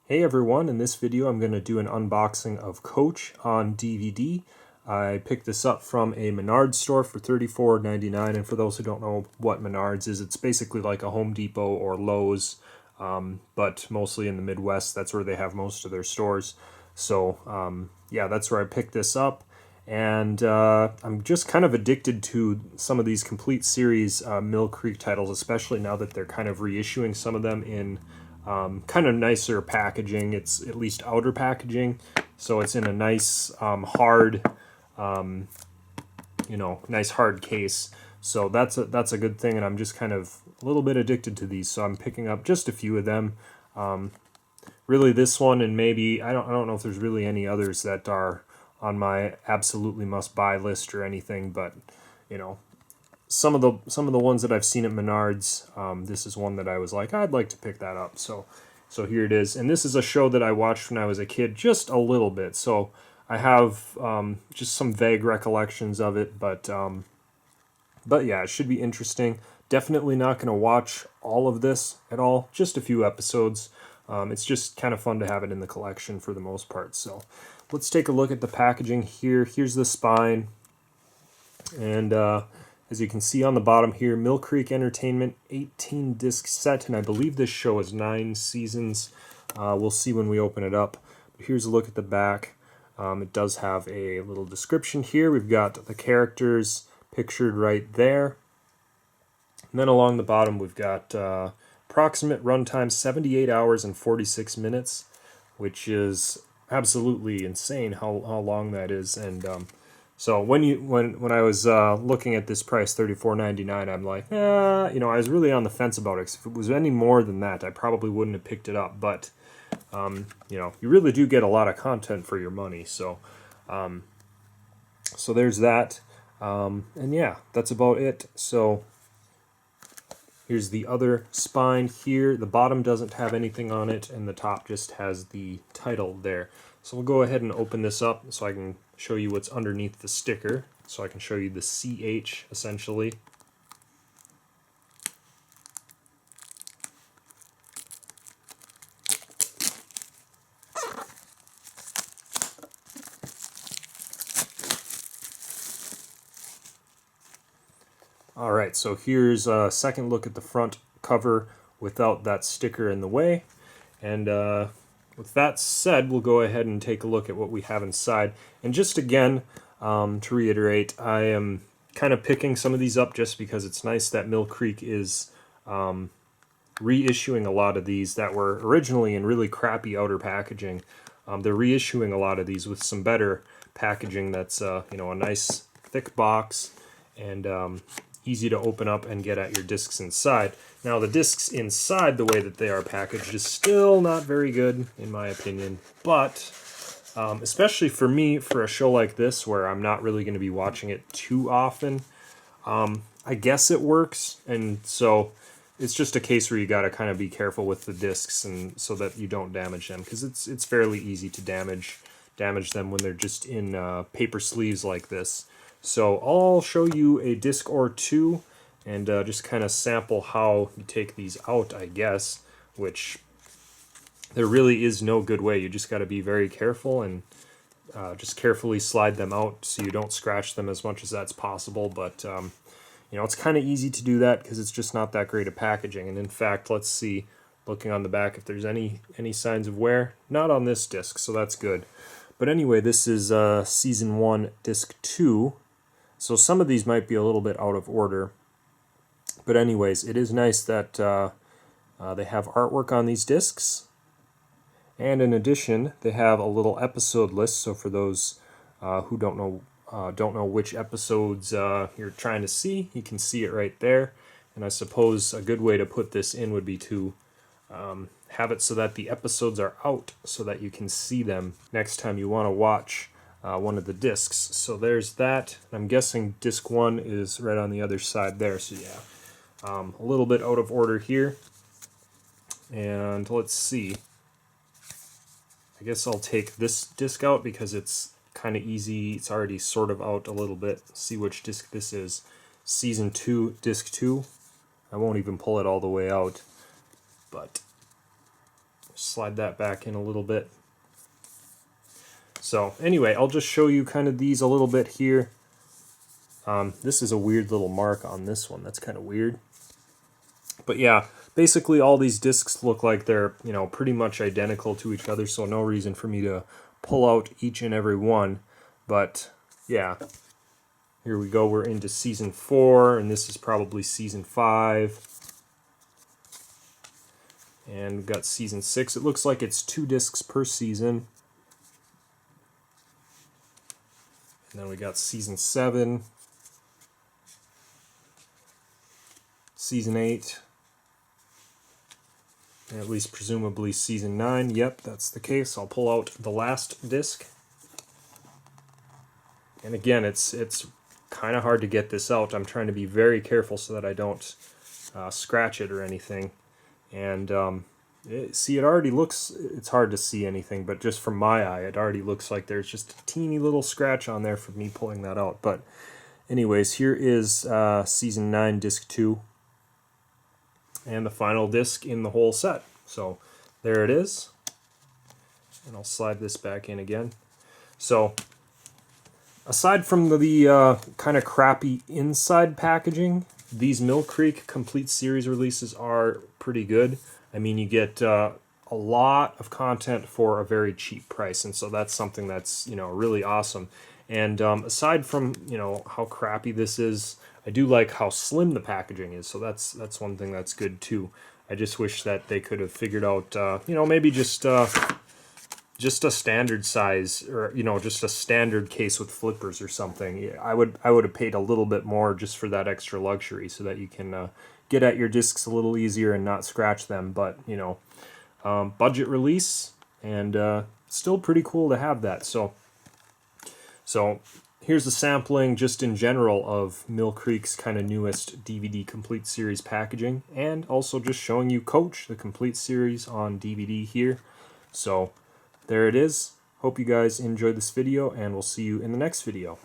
Hey everyone, in this video I'm going to do an unboxing of Coach on DVD. I picked this up from a Menards store for $34.99, and for those who don't know what Menards is, it's basically like a Home Depot or Lowe's, but mostly in the Midwest. That's where they have most of their stores. So yeah, that's where I picked this up, and I'm just kind of addicted to some of these complete series Mill Creek titles, especially now that they're kind of reissuing some of them in kind of nicer packaging. It's at least outer packaging, so it's in a nice hard, nice hard case. So that's a good thing, and I'm just kind of a little bit addicted to these. So I'm picking up just a few of them. Really, this one, and maybe I don't know if there's really any others that are on my absolutely must buy list or anything, but you know, some of the ones that I've seen at Menards, this is one that I was like, I'd like to pick that up. So here it is, and this is a show that I watched when I was a kid, just a little bit. So I have just some vague recollections of it, but yeah, it should be interesting. Definitely not going to watch all of this at all, just a few episodes. It's just kind of fun to have it in the collection for the most part. So let's take a look at the packaging here. Here's the spine, and as you can see on the bottom here, Mill Creek Entertainment 18 disc set, and I believe this show is 9 seasons. We'll see when we open it up. But here's a look at the back. It does have a little description here. We've got the characters pictured right there. And then along the bottom we've got approximate runtime 78 hours and 46 minutes, which is absolutely insane how long that is. And so when I was looking at this price, $34.99, I'm like, I was really on the fence about it. 'Cause if it was any more than that, I probably wouldn't have picked it up. But you really do get a lot of content for your money. So so there's that, and yeah, that's about it. So here's the other spine here. The bottom doesn't have anything on it, and the top just has the title there. So we'll go ahead and open this up so I can show you what's underneath the sticker. So I can show you the CH, essentially. Alright, so here's a second look at the front cover without that sticker in the way. And with that said, we'll go ahead and take a look at what we have inside. And just again, to reiterate, I am kind of picking some of these up just because it's nice that Mill Creek is reissuing a lot of these that were originally in really crappy outer packaging. They're reissuing a lot of these with some better packaging that's a nice thick box and easy to open up and get at your discs inside. Now the discs inside, the way that they are packaged, is still not very good in my opinion, but especially for me, for a show like this where I'm not really going to be watching it too often, I guess it works. And so it's just a case where you got to kind of be careful with the discs, and so that you don't damage them, because it's fairly easy to damage them when they're just in paper sleeves like this. So I'll show you a disc or two and just kind of sample how you take these out, I guess, which there really is no good way. You just got to be very careful and just carefully slide them out so you don't scratch them as much as that's possible. But it's kind of easy to do that because it's just not that great of packaging. And in fact, let's see, looking on the back, if there's any signs of wear. Not on this disc, so that's good. But anyway, this is Season 1, Disc 2. So some of these might be a little bit out of order. But anyways, it is nice that they have artwork on these discs. And in addition, they have a little episode list. So for those who don't know which episodes you're trying to see, you can see it right there. And I suppose a good way to put this in would be to have it so that the episodes are out so that you can see them next time you want to watch one of the discs. So there's that. I'm guessing disc 1 is right on the other side there. So yeah, a little bit out of order here. And let's see. I guess I'll take this disc out because it's kind of easy. It's already sort of out a little bit. See which disc this is. Season 2, Disc 2. I won't even pull it all the way out. But Slide that back in a little bit. So anyway, I'll just show you kind of these a little bit here. This is a weird little mark on this one. That's kind of weird. But yeah, basically all these discs look like they're, pretty much identical to each other, so no reason for me to pull out each and every one. But yeah, here we go. We're into season 4, and this is probably season 5. And we've got season 6. It looks like it's 2 discs per season. And then we got season 7, season 8, and at least presumably season 9. Yep, that's the case. I'll pull out the last disc. And again, it's kind of hard to get this out. I'm trying to be very careful so that I don't scratch it or anything. And see, it already looks, it's hard to see anything, but just from my eye, it already looks like there's just a teeny little scratch on there from me pulling that out. But anyways, here is season 9, disc 2, and the final disc in the whole set. So there it is. And I'll slide this back in again. So aside from the kind of crappy inside packaging, these Mill Creek Complete Series releases are pretty good. I mean, you get a lot of content for a very cheap price, and so that's something that's, really awesome. And aside from, how crappy this is, I do like how slim the packaging is, so that's one thing that's good too. I just wish that they could have figured out, maybe just a standard size, or just a standard case with flippers or something. I would have paid a little bit more just for that extra luxury, so that you can get at your discs a little easier and not scratch them. But budget release, and still pretty cool to have that. So here's a sampling just in general of Mill Creek's kind of newest DVD Complete Series packaging, and also just showing you Coach, the Complete Series on DVD here. So there it is. Hope you guys enjoyed this video, and we'll see you in the next video.